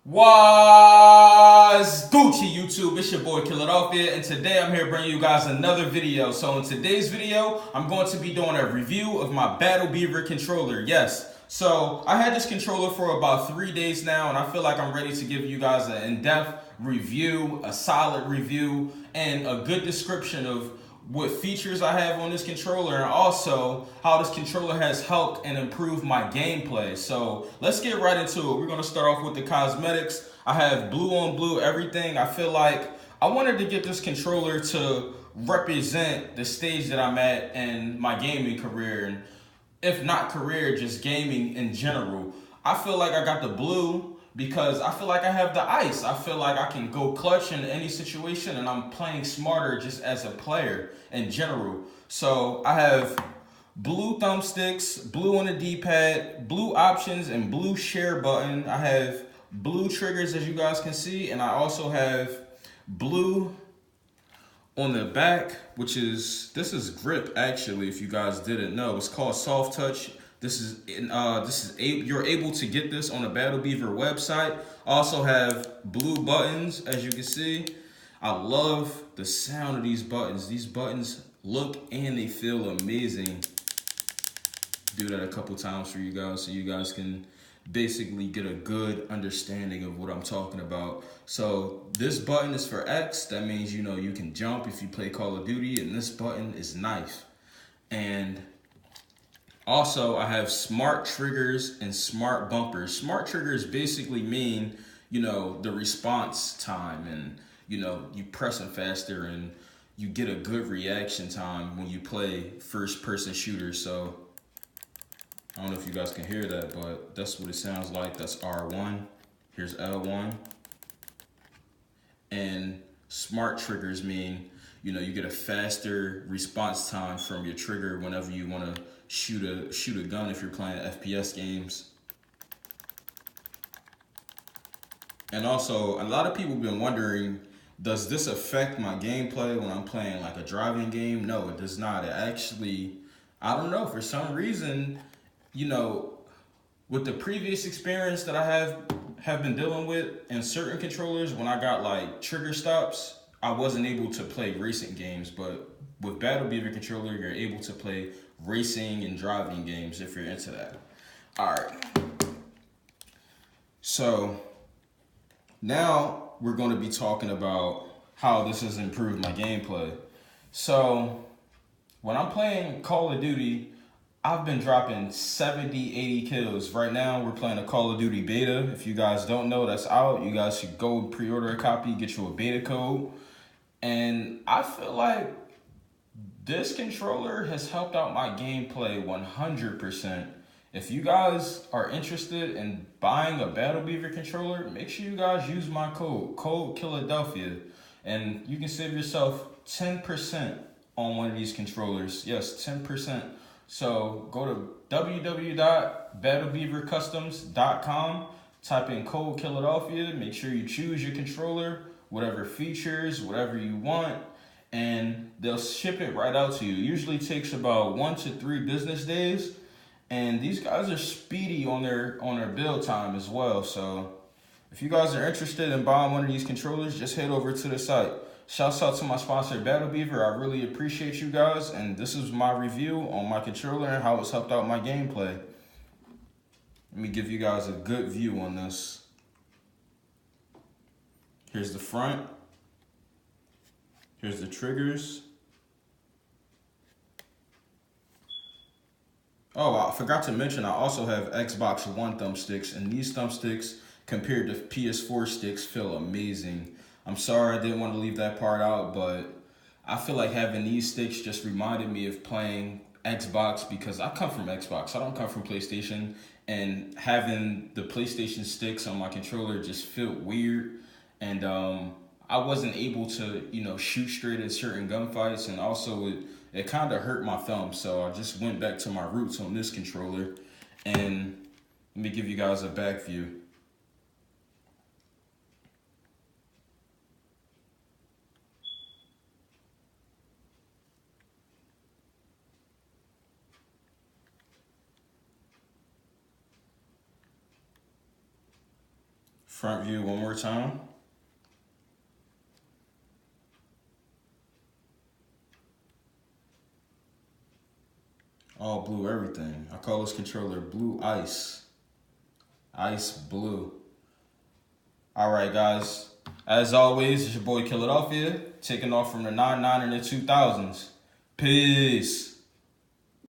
What's Gucci YouTube? It's your boy Killadelphia, and today I'm here bringing you guys another video. So in today's video, I'm going to be doing a review of my Beaver controller. Yes, so I had this controller for about 3 days now, and I feel like I'm ready to give you guys an in-depth review, a solid review, and a good description of what features I have on this controller, and also how this controller has helped and improved my gameplay. So let's get right into it. We're going to start off with the cosmetics. I have blue on blue everything. I feel like I wanted to get this controller to represent the stage that I'm at in my gaming career, and if not career, just gaming in general. I feel like I got the blue because I feel like I have the ice. I feel like I can go clutch in any situation, and I'm playing smarter just as a player in general. So I have blue thumbsticks, blue on the D-pad, blue options, and blue share button. I have blue triggers, as you guys can see, and I also have blue on the back, which is, this is grip actually, if you guys didn't know. It's called soft touch. You're able to get this on the Beaver website. Also have blue buttons, as you can see. I love the sound of these buttons. These buttons look and they feel amazing. Do that a couple times for you guys so you guys can basically get a good understanding of what I'm talking about. So this button is for X. That means, you know, you can jump if you play Call of Duty, and this button is knife. And also, I have smart triggers and smart bumpers. Smart triggers basically mean, you know, the response time, and, you know, you press them faster and you get a good reaction time when you play first person shooters. So I don't know if you guys can hear that, but that's what it sounds like. That's R1. Here's L1. And smart triggers mean, you know, you get a faster response time from your trigger whenever you want to shoot a gun if you're playing FPS games. And also, a lot of people have been wondering, does this affect my gameplay when I'm playing like a driving game? No, it does not. It actually, I don't know, for some reason, you know, with the previous experience that I have been dealing with in certain controllers, when I got like trigger stops, I wasn't able to play racing games. But with Beaver controller, you're able to play racing and driving games if you're into that. All right. So now we're going to be talking about how this has improved my gameplay. So when I'm playing Call of Duty, I've been dropping 70, 80 kills. Right now, we're playing a Call of Duty beta. If you guys don't know, that's out. You guys should go pre-order a copy, get you a beta code. And I feel like this controller has helped out my gameplay 100%. If you guys are interested in buying a Beaver controller, make sure you guys use my code Killadelphia, and you can save yourself 10% on one of these controllers. Yes, 10%. So go to www.battlebeavercustoms.com, type in code Killadelphia, make sure you choose your controller, whatever features, whatever you want, and they'll ship it right out to you. It usually takes about 1 to 3 business days, and these guys are speedy on their build time as well. So if you guys are interested in buying one of these controllers, just head over to the site. Shouts out to my sponsor, Beaver. I really appreciate you guys, and this is my review on my controller and how it's helped out my gameplay. Let me give you guys a good view on this. Here's the front. Here's the triggers. Oh, I forgot to mention, I also have Xbox One thumbsticks, and these thumbsticks compared to PS4 sticks feel amazing. I'm sorry I didn't want to leave that part out, but I feel like having these sticks just reminded me of playing Xbox, because I come from Xbox. I don't come from PlayStation, and having the PlayStation sticks on my controller just felt weird, and I wasn't able to, you know, shoot straight at certain gunfights, and also it kind of hurt my thumb. So I just went back to my roots on this controller, and let me give you guys a back view. Front view one more time. All blue everything. I call this controller Blue Ice. Ice Blue. Alright guys, as always, it's your boy Killadelphia, taking off from the 99 and the 2000s. Peace.